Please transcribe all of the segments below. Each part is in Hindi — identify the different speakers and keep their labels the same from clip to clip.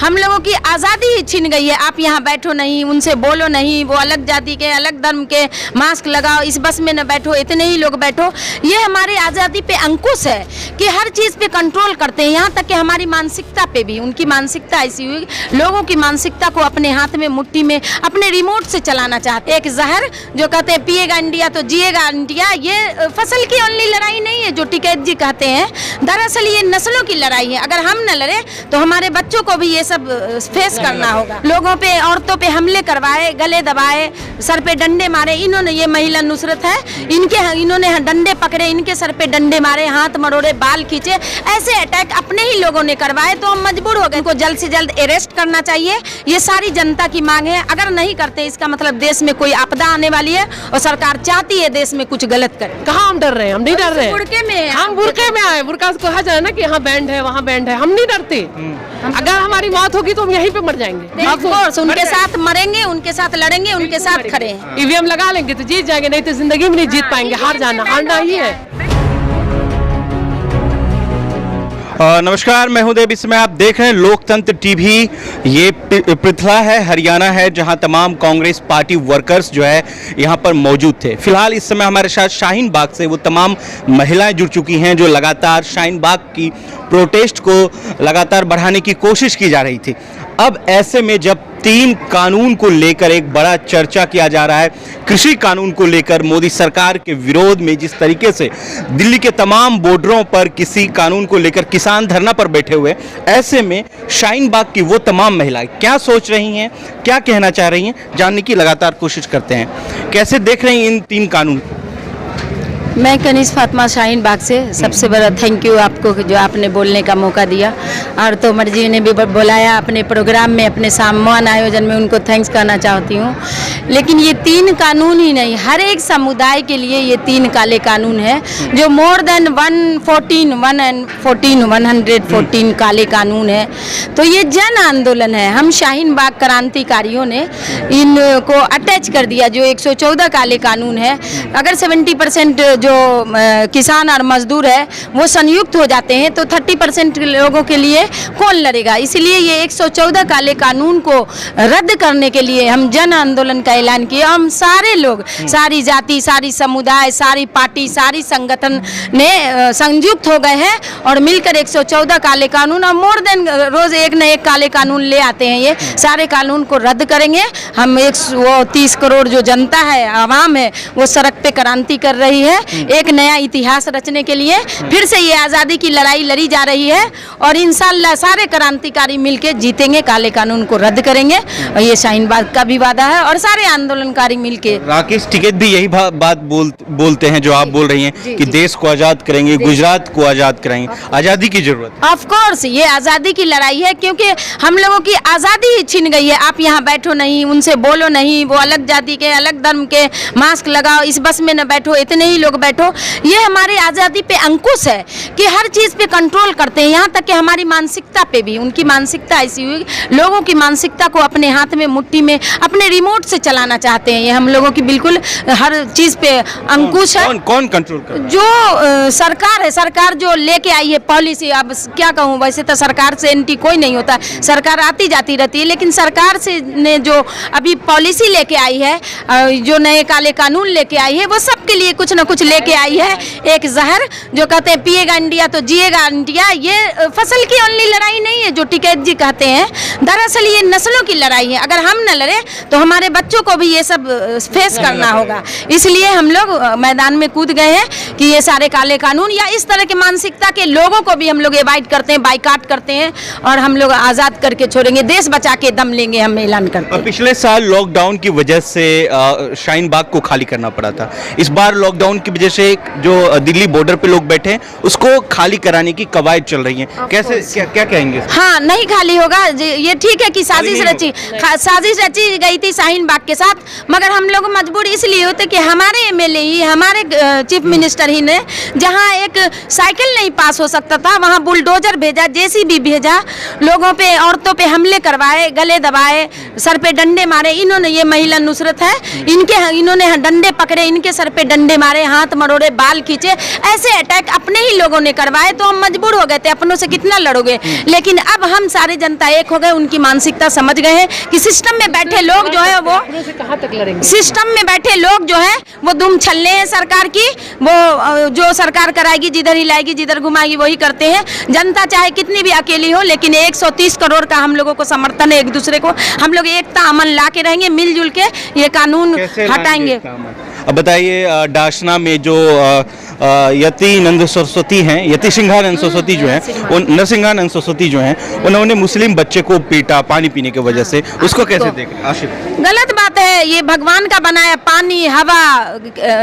Speaker 1: हम लोगों की आज़ादी ही छिन गई है। आप यहाँ बैठो नहीं, उनसे बोलो नहीं, वो अलग जाति के अलग धर्म के, मास्क लगाओ, इस बस में न बैठो, इतने ही लोग बैठो। ये हमारी आज़ादी पे अंकुश है कि हर चीज़ पे कंट्रोल करते हैं, यहाँ तक कि हमारी मानसिकता पे भी। उनकी मानसिकता ऐसी हुई, लोगों की मानसिकता को अपने हाथ में, मुट्ठी में, अपने रिमोट से चलाना चाहते। एक जहर जो कहते हैं पिएगा इंडिया तो जिएगा इंडिया, ये फसल की ओनली लड़ाई नहीं है जो टिकैत जी कहते हैं। दरअसल ये नस्लों की लड़ाई है। अगर हम न लड़े तो हमारे बच्चों को भी ये सब फेस करना होगा। लोगों पे, औरतों पे हमले करवाए, गले दबाए, सर पे डंडे मारे। इन्होंने, ये महिला नुसरत है, इन्होंने डंडे पकड़े, इनके सर पे डंडे मारे, हाथ मरोड़े, बाल खींचे। ऐसे अटैक अपने ही लोगों ने करवाए तो हम मजबूर हो गए। इनको जल्द से जल्द अरेस्ट करना चाहिए। ये सारी जनता की मांग है। अगर नहीं करते इसका मतलब देश में कोई आपदा आने वाली है और सरकार चाहती है देश में कुछ गलत करे।
Speaker 2: कहाँ हम डर रहे हैं? हम नहीं डर रहे हैं।
Speaker 1: बुरके में,
Speaker 2: हम बुरके में आए, बुरका को कहा जाए ना कि यहाँ बैंड है, वहाँ बैंड है। हम नहीं डरते। अगर हमारी मौत होगी तो हम यहीं पे मर जाएंगे।
Speaker 1: ऑफ कोर्स उनके साथ मरेंगे, उनके साथ लड़ेंगे, उनके साथ खड़े हैं।
Speaker 2: ईवीएम लगा लेंगे तो जीत जाएंगे, नहीं तो जिंदगी में नहीं जीत पाएंगे। हारना ही है।
Speaker 3: नमस्कार, मैं हूं देव। इसमें आप देख रहे हैं लोकतंत्र टीवी। ये पृथला है, हरियाणा है, जहां तमाम कांग्रेस पार्टी वर्कर्स जो है यहां पर मौजूद थे। फिलहाल इस समय हमारे साथ शाहीन बाग से वो तमाम महिलाएं जुड़ चुकी हैं जो लगातार शाहीन बाग की प्रोटेस्ट को लगातार बढ़ाने की कोशिश की जा रही थी। अब ऐसे में जब 3 कानून को लेकर एक बड़ा चर्चा किया जा रहा है, कृषि कानून को लेकर मोदी सरकार के विरोध में जिस तरीके से दिल्ली के तमाम बॉर्डरों पर किसी कानून को लेकर किसान धरना पर बैठे हुए, ऐसे में शाहीन बाग की वो तमाम महिलाएं क्या सोच रही हैं, क्या कहना चाह रही हैं, जानने की लगातार कोशिश करते हैं। कैसे देख रहे हैं इन 3 कानून?
Speaker 1: मैं कनीज़ फातिमा शाहीन बाग से सबसे बड़ा थैंक यू आपको जो आपने बोलने का मौका दिया, और तोमर जी ने भी बुलाया अपने प्रोग्राम में, अपने सम्मान आयोजन में, उनको थैंक्स करना चाहती हूँ। लेकिन ये 3 कानून ही नहीं, हर एक समुदाय के लिए ये 3 काले कानून है जो मोर देन 114 काले कानून है। तो ये जन आंदोलन है। हम शाहीन बाग क्रांतिकारियों ने इनको अटैच कर दिया। जो 114 काले कानून है, अगर 70% जो किसान और मजदूर है वो संयुक्त हो जाते हैं तो 30% लोगों के लिए कौन लड़ेगा। इसलिए ये 114 काले कानून को रद्द करने के लिए हम जन आंदोलन का ऐलान किया। हम सारे लोग, सारी जाति, सारी समुदाय, सारी पार्टी, सारी संगठन ने संयुक्त हो गए हैं और मिलकर 114 काले कानून, और मोर देन रोज एक न एक काले कानून ले आते हैं। ये सारे कानून को रद्द करेंगे हम। 30 करोड़ जो जनता है, आवाम है, वो सड़क पे क्रांति कर रही है एक नया इतिहास रचने के लिए। फिर से ये आज़ादी की लड़ाई लड़ी जा रही है और इंशाअल्लाह सारे क्रांतिकारी मिलके जीतेंगे, काले कानून को रद्द करेंगे। और ये शाहीन बाग का भी वादा है और सारे आंदोलनकारी मिलके।
Speaker 3: राकेश टिकैत भी यही बात बोलते हैं जो आप बोल रही हैं कि देश को आज़ाद करेंगे, गुजरात को आज़ाद कराएंगे। आज़ादी की जरूरत,
Speaker 1: ऑफ कोर्स ये आज़ादी की लड़ाई है, क्योंकि हम लोगों की आज़ादी ही छिन गई है। आप यहाँ बैठो नहीं, उनसे बोलो नहीं, वो अलग जाति के अलग धर्म के, मास्क लगाओ, इस बस में न बैठो, इतने ही लोग बैठो। ये हमारी आज़ादी पे अंकुश है कि हर चीज़ पे कंट्रोल करते हैं, यहाँ तक कि हमारी मानसिकता पे भी। उनकी मानसिकता ऐसी हुई, लोगों की मानसिकता को अपने हाथ में, मुट्ठी में, अपने रिमोट से चलाना चाहते हैं। ये हम लोगों की बिल्कुल हर चीज़ पे अंकुश है।
Speaker 3: कौन कंट्रोल कर?
Speaker 1: जो सरकार है, सरकार जो लेके आई है पॉलिसी। अब क्या कहूँ, वैसे तो सरकार से एंटी कोई नहीं होता, सरकार आती जाती रहती है, लेकिन सरकार से ने जो अभी पॉलिसी लेके आई है, जो नए काले कानून लेके आई है, वो सबके लिए कुछ ना कुछ लेके आई है। एक जहर जो कहते हैं पिएगा इंडिया तो जिएगा इंडिया, ये फसल की ओनली लड़ाई नहीं है जो टिकैत जी कहते हैं। दरअसल ये नस्लों की लड़ाई है। अगर हम न लड़े तो हमारे बच्चों को भी ये सब फेस करना होगा। इसलिए हम लोग मैदान में कूद गए हैं कि ये सारे काले कानून या इस तरह के मानसिकता के लोगों को भी हम लोग एवाइड करते हैं, बाइकाट करते हैं, और हम लोग आज़ाद करके छोड़ेंगे, देश बचा के दम लेंगे, हम ऐलान करते हैं।
Speaker 3: पिछले साल लॉकडाउन की वजह से शाहीन बाग को खाली करना पड़ा था। इस बार लॉकडाउन की वजह से जो दिल्ली बॉर्डर पे लोग बैठे हैं उसको खाली कराने की कवायद चल रही है। कैसे, क्या कहेंगे?
Speaker 1: हाँ, नहीं खाली होगा। ये ठीक है कि साजिश रची गई थी शाहीन बाग के साथ, मगर हम लोग मजबूर इसलिए होते कि हमारे एमएलए ही, हमारे चीफ मिनिस्टर ही ने जहाँ एक साइकिल नहीं पास हो सकता था वहाँ बुलडोजर भेजा, जेसीबी भेजा, लोगों पे, औरतों पे हमले करवाए, गले दबाए, सर पे डंडे मारे। इन्होंने, ये महिला नुसरत है, इन्होंने डंडे पकड़े, इनके सर पे डंडे मारे, हाथ हाथ मरोड़े, बाल खींचे, ऐसे अटैक अपने ही लोगों ने करवाए तो हम मजबूर हो गए थे। अपनों से कितना लड़ोगे, लेकिन अब हम सारी जनता एक हो गए, उनकी मानसिकता समझ गए हैं कि सिस्टम में बैठे लोग जो है वो
Speaker 2: कहाँ तक लड़ेंगे।
Speaker 1: सिस्टम में बैठे लोग जो है वो दुम छल्ले हैं सरकार की, वो जो सरकार कराएगी, जिधर ही लाएगी, जिधर घुमाएगी वही करते हैं। जनता चाहे कितनी भी अकेली हो, लेकिन 130 करोड़ का हम लोगों को समर्थन है एक दूसरे को। हम लोग एकता अमन ला के रहेंगे, मिलजुल के ये कानून हटाएंगे।
Speaker 3: अब बताइए, डाशना में जो यति नंद सरस्वती हैं, यति सिंघानंद सरस्वती जो हैं, वो नरसिंहानंद सरस्वती जो हैं, उन्होंने मुस्लिम बच्चे को पीटा पानी पीने की वजह से, उसको कैसे देख रहे हैं आशिफ?
Speaker 1: गलत बात है, ये भगवान का बनाया पानी, हवा,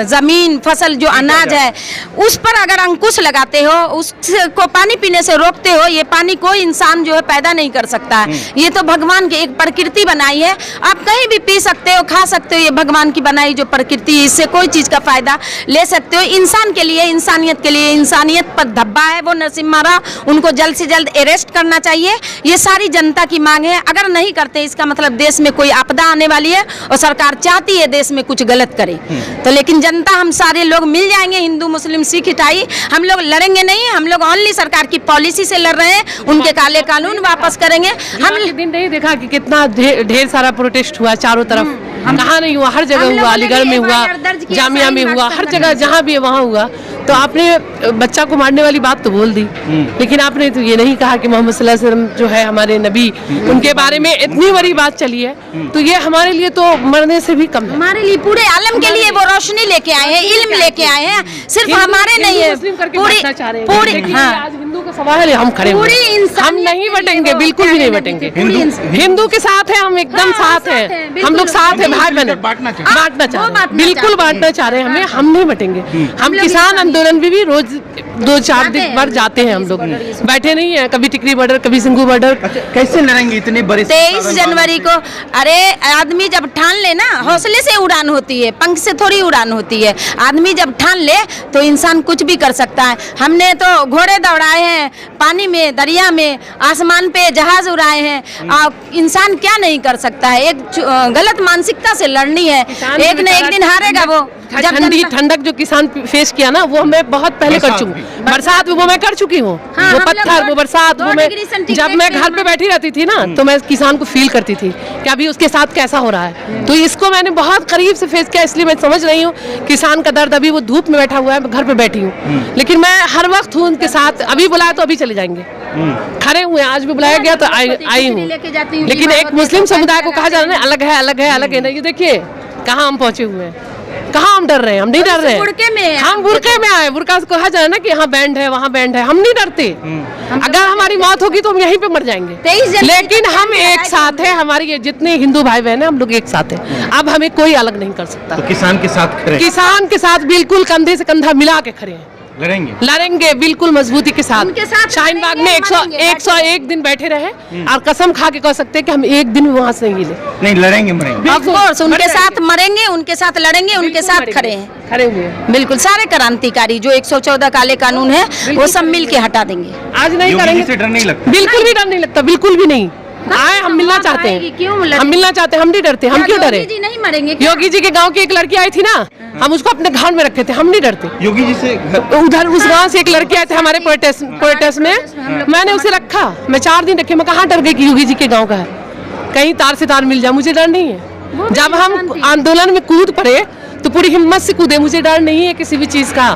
Speaker 1: जमीन, फसल, जो अनाज है, उस पर अगर अंकुश लगाते हो, उसको पानी पीने से रोकते हो, ये पानी कोई इंसान जो है पैदा नहीं कर सकता है। ये तो भगवान की एक प्रकृति बनाई है, आप कहीं भी पी सकते हो, खा सकते हो, ये भगवान की बनाई जो प्रकृति, इससे कोई चीज का फायदा ले सकते हो। इंसान के लिए, इंसानियत के लिए, इंसानियत पर धब्बा है वो नरसिम्हा राव, उनको जल्द से जल्द अरेस्ट करना चाहिए। ये सारी जनता की मांग है, अगर नहीं करते इसका मतलब देश में कोई आपदा आने वाली है और सरकार चाहती है देश में कुछ गलत करे। तो लेकिन जनता, हम सारे लोग मिल जाएंगे, हिंदू मुस्लिम सिख ईसाई, हम लोग लड़ेंगे नहीं। हम लोग ओनली सरकार की पॉलिसी से लड़ रहे हैं, उनके काले कानून वापस करेंगे। हम
Speaker 2: दिन नहीं देखा कि कितना ढेर सारा प्रोटेस्ट हुआ चारों तरफ, कहाँ नहीं हुआ, हर जगह हुआ, अलीगढ़ में हुआ, जामिया में हुआ, हर जगह जहाँ भी वहाँ हुआ। तो आपने बच्चा को मारने वाली बात तो बोल दी, लेकिन आपने तो ये नहीं कहा कि मोहम्मद सल्लल्लाहु अलैहि वसल्लम जो है हमारे नबी, उनके बारे में इतनी बड़ी बात चली है। तो ये हमारे लिए तो मरने से भी कम है।
Speaker 1: हमारे लिए, पूरे आलम के लिए वो रोशनी लेके आए हैं, इल्म लेके आए हैं, सिर्फ हमारे नहीं है, पूरी
Speaker 2: आज हिंदू का सवाल है, हम खड़े हुए हैं, हम नहीं बटेंगे, बिल्कुल भी नहीं बटेंगे। हिंदू के साथ है, हम एकदम साथ हैं, हम लोग साथ हैं, भाई बहन बांटना चाह रहे हैं, बिल्कुल बांटना चाह रहे हैं, हम नहीं बटेंगे। हम किसान आंदोलन में भी रोज 2-4 दिन बार जाते हैं, हम लोग बैठे नहीं है, कभी टिकरी बॉर्डर, कभी सिंघू बॉर्डर।
Speaker 3: कैसे लड़ेंगे इतने बड़े?
Speaker 1: 23 जनवरी को, अरे आदमी जब ठान ले ना, हौसले से उड़ान होती है, पंख से थोड़ी उड़ान होती है। आदमी जब ठान ले तो इंसान कुछ भी कर सकता है। हमने तो घोड़े दौड़ाए हैं, पानी में, दरिया में, आसमान पे जहाज उड़ाए हैं। इंसान क्या नहीं कर सकता है? एक गलत मानसिकता से लड़नी है, एक न एक दिन हारेगा वो। जब
Speaker 2: ठंडक जो किसान फेस किया ना, वो मैं बहुत पहले कर चुकी हूँ। बरसात वो मैं कर चुकी हूँ, वो पत्थर, वो बरसात, वो मैं जब मैं घर पे बैठी रहती थी ना, तो मैं किसान को फील करती थी कि अभी उसके साथ कैसा हो रहा है। तो इसको मैंने बहुत करीब से फेस किया, इसलिए मैं समझ रही हूँ किसान का दर्द। अभी वो धूप में बैठा हुआ है, मैं घर पे बैठी हूँ, लेकिन मैं हर वक्त हूँ उनके साथ। अभी बुलाया तो अभी चले जाएंगे, खड़े हुए हैं। आज भी बुलाया गया तो आई हूँ, लेकिन एक मुस्लिम समुदाय को कहा जा रहा है अलग है, अलग है, अलग है। नहीं, ये देखिए कहाँ हम पहुंचे हुए हैं, कहाँ हम डर रहे हैं? हम नहीं डर रहे हैं, हम बुरके में आए। बुरका से कहा जा रहा है ना कि यहाँ बैंड है, वहाँ बैंड है, हम नहीं डरते। अगर हमारी मौत होगी तो हम यहीं पे मर जाएंगे, लेकिन हम एक साथ हैं। हमारी जितने हिंदू भाई बहन हैं, हम लोग एक साथ हैं। अब हमें कोई अलग नहीं कर सकता।
Speaker 3: तो किसान के साथ खड़े,
Speaker 2: किसान के साथ बिल्कुल कंधे से कंधा मिला के खड़े हैं, लड़ेंगे बिल्कुल मजबूती के साथ। शाहीन बाग में 101 दिन बैठे रहे और कसम खा के कह सकते हैं कि हम एक दिन वहाँ से नहीं हिले।
Speaker 3: नहीं, लड़ेंगे, मरेंगे,
Speaker 1: ऑफ कोर्स उनके साथ मरेंगे, उनके साथ लड़ेंगे, उनके साथ खड़े हैं,
Speaker 2: खड़े हुए हैं।
Speaker 1: बिल्कुल सारे क्रांतिकारी जो 114 काले कानून है वो सब मिल के हटा देंगे।
Speaker 2: आज नहीं करेंगे,
Speaker 3: डर नहीं लगता,
Speaker 2: बिल्कुल भी डर नहीं लगता, बिल्कुल भी नहीं। आए, हम मिलना चाहते हैं, हम मिलना चाहते हैं, हम नहीं डरते। हम क्यों डरे?
Speaker 1: नहीं मरेंगे।
Speaker 2: योगी जी के गांव की एक लड़की आई थी ना, हम उसको अपने घर में रखे थे, हम नहीं डरते।
Speaker 3: योगी जी से
Speaker 2: उधर उस गांव से एक लड़की आए थे हमारे प्रोटेस्ट में, मैंने उसे रखा, मैं 4 दिन रखे। मैं कहाँ डर गई कि योगी जी के गाँव का है, कहीं तार से तार मिल जाए, मुझे डर नहीं है। जब हम आंदोलन में कूद पड़े तो पूरी हिम्मत से कूदे, मुझे डर नहीं है किसी भी चीज का।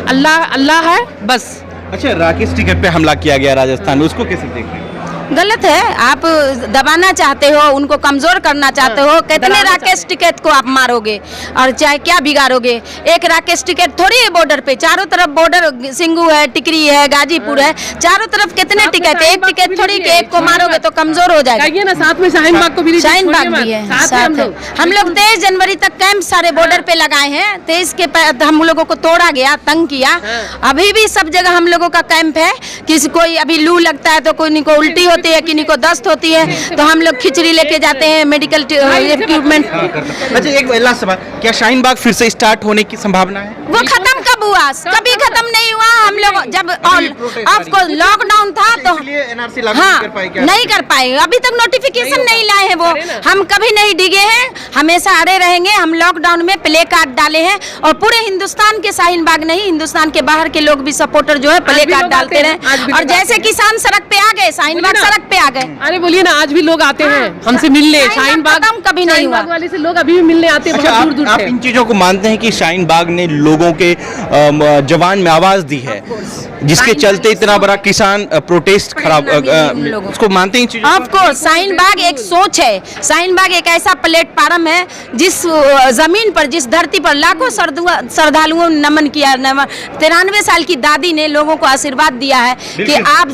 Speaker 2: अल्लाह अल्लाह है बस।
Speaker 3: अच्छा, राकेश टिकैत पे हमला किया गया राजस्थान में, उसको कैसे देख रहे हैं?
Speaker 1: गलत है, आप दबाना चाहते हो, उनको कमजोर करना चाहते हो। कितने राकेश टिकैत को आप मारोगे और चाहे क्या बिगाड़ोगे? एक राकेश टिकैत थोड़ी है बॉर्डर पे, चारों तरफ बॉर्डर, सिंघू है, टिकरी है, गाजीपुर है, चारों तरफ कितने टिकैत? एक टिकैत थोड़ी कि एक को मारोगे तो कमजोर हो जाएगा
Speaker 2: ना। साथ में शाहीन बाग को भी,
Speaker 1: शाहीन बाग भी है, साथ है। हम लोग 23 जनवरी तक कैंप सारे बॉर्डर पे लगाए हैं। 23 के हम लोगों को तोड़ा गया, तंग किया। अभी भी सब जगह हम लोगों का कैंप है। किसी कोई अभी लू लगता है तो कोई को उल्टी होती है, किन्हीं को दस्त होती है, तो हम लोग खिचड़ी लेके जाते हैं, मेडिकल इक्विपमेंट।
Speaker 3: अच्छा, एक लास्ट सवाल, क्या शाहीन बाग फिर से स्टार्ट होने की संभावना है?
Speaker 1: वो खत्म कब कब हुआ? कभी खत्म नहीं हुआ। हम लोग जब आपको लॉकडाउन था तो
Speaker 3: एनआरसी लागू
Speaker 1: हाँ
Speaker 3: नहीं कर पाए क्या?
Speaker 1: नहीं कर पाए, अभी तक नोटिफिकेशन नहीं लाए हैं वो। हम कभी नहीं डिगे हैं, हमेशा अड़े रहेंगे। हम लॉकडाउन में प्ले कार्ड डाले हैं और पूरे हिंदुस्तान के, शाहीन बाग नहीं, हिंदुस्तान के बाहर के लोग भी सपोर्टर जो है प्ले कार्ड डालते रहे। और जैसे किसान सड़क पे आ गए, शाहीन बाग सड़क पे आ गए।
Speaker 2: अरे बोलिए ना, आज भी लोग आते हैं हमसे मिलने। शाहीन बाग
Speaker 1: कभी नहीं हुआ
Speaker 2: वाले से लोग अभी भी मिलने आते हैं,
Speaker 3: अच्छा,
Speaker 2: बहुत दूर दूर
Speaker 3: आप
Speaker 2: से।
Speaker 3: इन चीजों को मानते हैं कि शाहीन बाग ने लोगों के जवान में आवाज दी है, जिसके चलते इतना बड़ा किसान प्रोटेस्ट खराब, उसको मानते हैं इन चीजों
Speaker 1: ऑफ कोर्स शाहीन बाग एक सोच है। शाहीन बाग एक ऐसा प्लेटफार्म है जिस जमीन पर, जिस धरती पर लाखों श्रद्धालुओं ने नमन किया। 93 साल की दादी ने लोगों को आशीर्वाद दिया है कि आप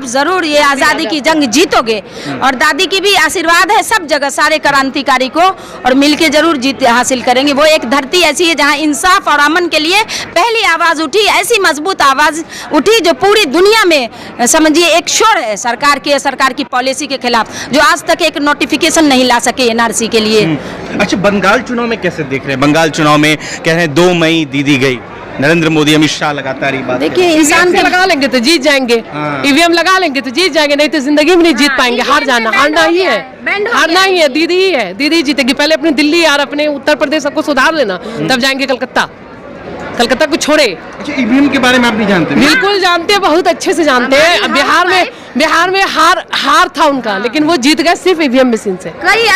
Speaker 1: जरूर ये आजादी की जंग जीतोगे। और दादी की भी आशीर्वाद है सब जगह, सारे क्रांतिकारी को, और मिलके जरूर जीत हासिल करेंगे। वो एक धरती ऐसी है जहां इंसाफ और अमन के लिए पहली आवाज उठी, ऐसी मजबूत आवाज उठी जो पूरी दुनिया में समझिए एक शोर है सरकार की पॉलिसी के खिलाफ, जो आज तक एक नोटिफिकेशन नहीं ला सके एनआरसी के लिए।
Speaker 3: अच्छा, बंगाल चुनाव में कैसे देख रहे हैं? बंगाल चुनाव में कह रहे हैं 2 मई दीदी गई, नरेंद्र मोदी, अमित शाह लगातार ये बात।
Speaker 1: देखिए,
Speaker 2: इंसान के लगा लेंगे तो जीत जाएंगे, ईवीएम लगा लेंगे तो जीत जाएंगे, नहीं तो जिंदगी में नहीं जीत पाएंगे। हारना ही है, हारना ही है। दीदी ही है, दीदी जीतेगी। पहले अपनी दिल्ली और अपने उत्तर प्रदेश सबको सुधार लेना, तब जाएंगे कलकत्ता को छोड़े।
Speaker 3: अच्छा, ईवीएम के बारे में आप नहीं जानते?
Speaker 2: बिल्कुल जानते हैं, बहुत अच्छे से जानते हैं। अब बिहार में हार था उनका, लेकिन वो जीत गए सिर्फ ईवीएम मशीन से।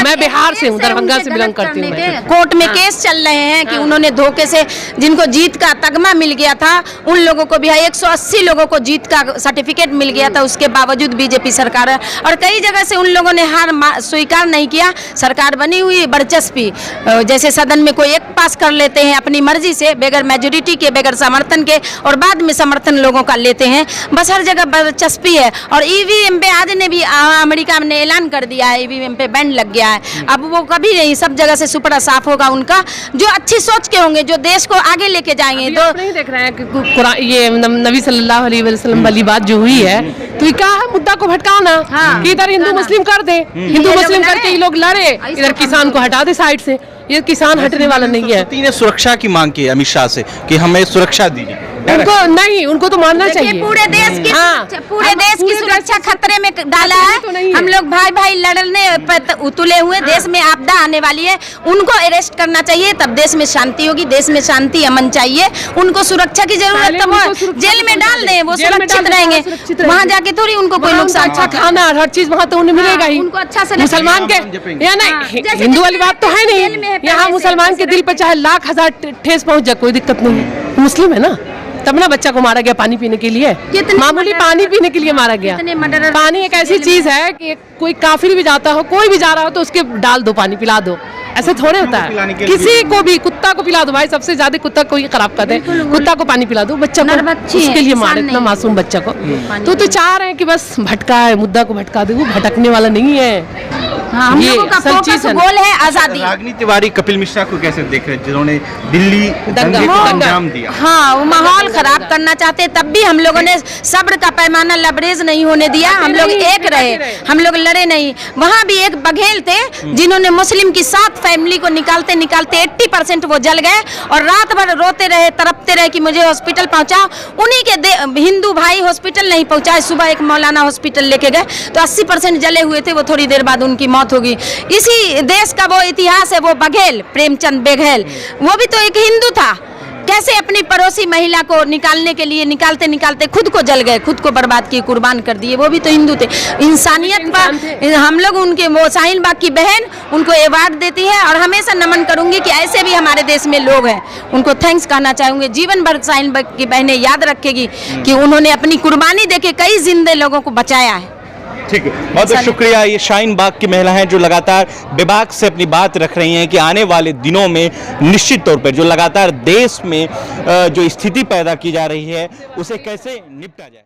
Speaker 2: मैं बिहार से हूँ, दरभंगा से बिलोंग करती हूँ।
Speaker 1: कोर्ट में केस चल रहे हैं कि उन्होंने धोखे से, जिनको जीत का तगमा मिल गया था, उन लोगों को भी 180 लोगों को जीत का सर्टिफिकेट मिल गया था, उसके बावजूद बीजेपी सरकार है। और कई जगह से उन लोगों ने हार स्वीकार नहीं किया। सरकार बनी हुई बरचस्पी, जैसे सदन में कोई एक पास कर लेते हैं अपनी मर्जी से, बगैर मेजोरिटी के, बगैर समर्थन के, और बाद में समर्थन लोगों का लेते हैं। बस हर जगह बरचस्पी है। और ईवीएम पे आज ने भी अमेरिका ने ऐलान कर दिया है, ईवीएम पे बैन लग गया है। अब वो कभी नहीं, सब जगह से सुपड़ा साफ होगा उनका, जो अच्छी सोच के होंगे, जो देश को आगे लेके जाएंगे। तो
Speaker 2: नहीं देख रहे हैं कि ये नबी सल्लल्लाहु अलैहि वसल्लम वाली बात जो हुई है, तो ये क्या है, मुद्दा को भटकाना कि इधर हिंदू मुस्लिम कर दे, हिंदू मुस्लिम करके ये लोग लड़े, इधर किसान को हटा दे साइड से। ये किसान हटने वाला नहीं है।
Speaker 3: ने सुरक्षा की मांग की अमित शाह से कि हमें सुरक्षा दीजिए।
Speaker 2: उनको तो मानना चाहिए।
Speaker 1: पूरे देश की सुरक्षा खतरे में डाला है। हम लोग भाई लड़ने पर उतुले हुए, देश में आपदा आने वाली है, उनको अरेस्ट करना चाहिए, तब देश में शांति होगी। देश में शांति अमन चाहिए, उनको सुरक्षा की जरूरत, तब वो जेल में डाल दें, वो सुरक्षित रहेंगे। वहाँ जाके थोड़ी उनको कोई नुकसान।
Speaker 2: अच्छा खाना, हर चीज वहाँ तो उन्हें मिलेगा ही।
Speaker 1: उनको अच्छा से
Speaker 2: मुसलमान के या नहीं, हिंदू वाली बात तो है नहीं। यहाँ मुसलमान के दिल पे चाहे लाख हजार ठेस पहुँच जाए, कोई दिक्कत नहीं है। मुस्लिम है ना, तब ना बच्चा को मारा गया पानी पीने के लिए, मामूली पानी पीने के लिए मारा गया। पानी एक ऐसी चीज है कि कोई काफिर भी जाता हो, कोई भी जा रहा हो, तो उसके डाल दो पानी, पिला दो। ऐसे थोड़े होता है। किसी को भी, कुत्ता को पिला दो भाई, सबसे ज्यादा कुत्ता को ही खराब करते हैं। कुत्ता को पानी पिला दो, बच्चा को उसके लिए मारे, इतना मासूम बच्चा को। तो चाह रहे हैं कि बस भटका है, मुद्दा को भटका दे, वो भटकने वाला नहीं है।
Speaker 1: हम लोगों का फोकस गोल है आजादी।
Speaker 3: रागिनी तिवारी कपिल मिश्रा को कैसे देख रहे हैं, जिन्होंने दिल्ली दंगे को अंजाम दिया?
Speaker 1: हाँ, वो माहौल खराब करना चाहते, तब भी हम लोगों ने सब्र का पैमाना लबरेज नहीं होने दिया। हम लोग एक रहे, हम लोग लड़े नहीं। वहाँ भी एक बघेल थे जिन्होंने मुस्लिम की 7 फैमिली को निकालते 80% वो जल गए, और रात भर रोते रहे, तड़पते रहे कि मुझे हॉस्पिटल पहुँचाओ। उन्हीं के हिंदू भाई हॉस्पिटल नहीं पहुँचाए। सुबह एक मौलाना हॉस्पिटल लेके गए तो 80% जले हुए थे, वो थोड़ी देर बाद उनकी मौत होगी। इसी देश का वो इतिहास है। वो बघेल, प्रेमचंद बघेल, वो भी तो एक हिंदू था। कैसे अपनी पड़ोसी महिला को निकालने के लिए निकालते खुद को जल गए, खुद को बर्बाद किए, कुर्बान कर दिए। वो भी तो हिंदू थे। इंसानियत पर हम लोग उनके, वो शाहीन बाग की बहन उनको अवार्ड देती है, और हमेशा नमन करूंगी कि ऐसे भी हमारे देश में लोग हैं। उनको थैंक्स कहना चाहूंगी। जीवन भर शाहीन बाग की बहनें याद रखेगी कि उन्होंने अपनी कुर्बानी देके कई जिंदे लोगों को बचाया है।
Speaker 3: ठीक है, बहुत बहुत शुक्रिया। ये शाहीन बाग की महिला हैं जो लगातार विभाग से अपनी बात रख रही हैं कि आने वाले दिनों में निश्चित तौर पर जो लगातार देश में जो स्थिति पैदा की जा रही है, उसे कैसे निपटा जाए।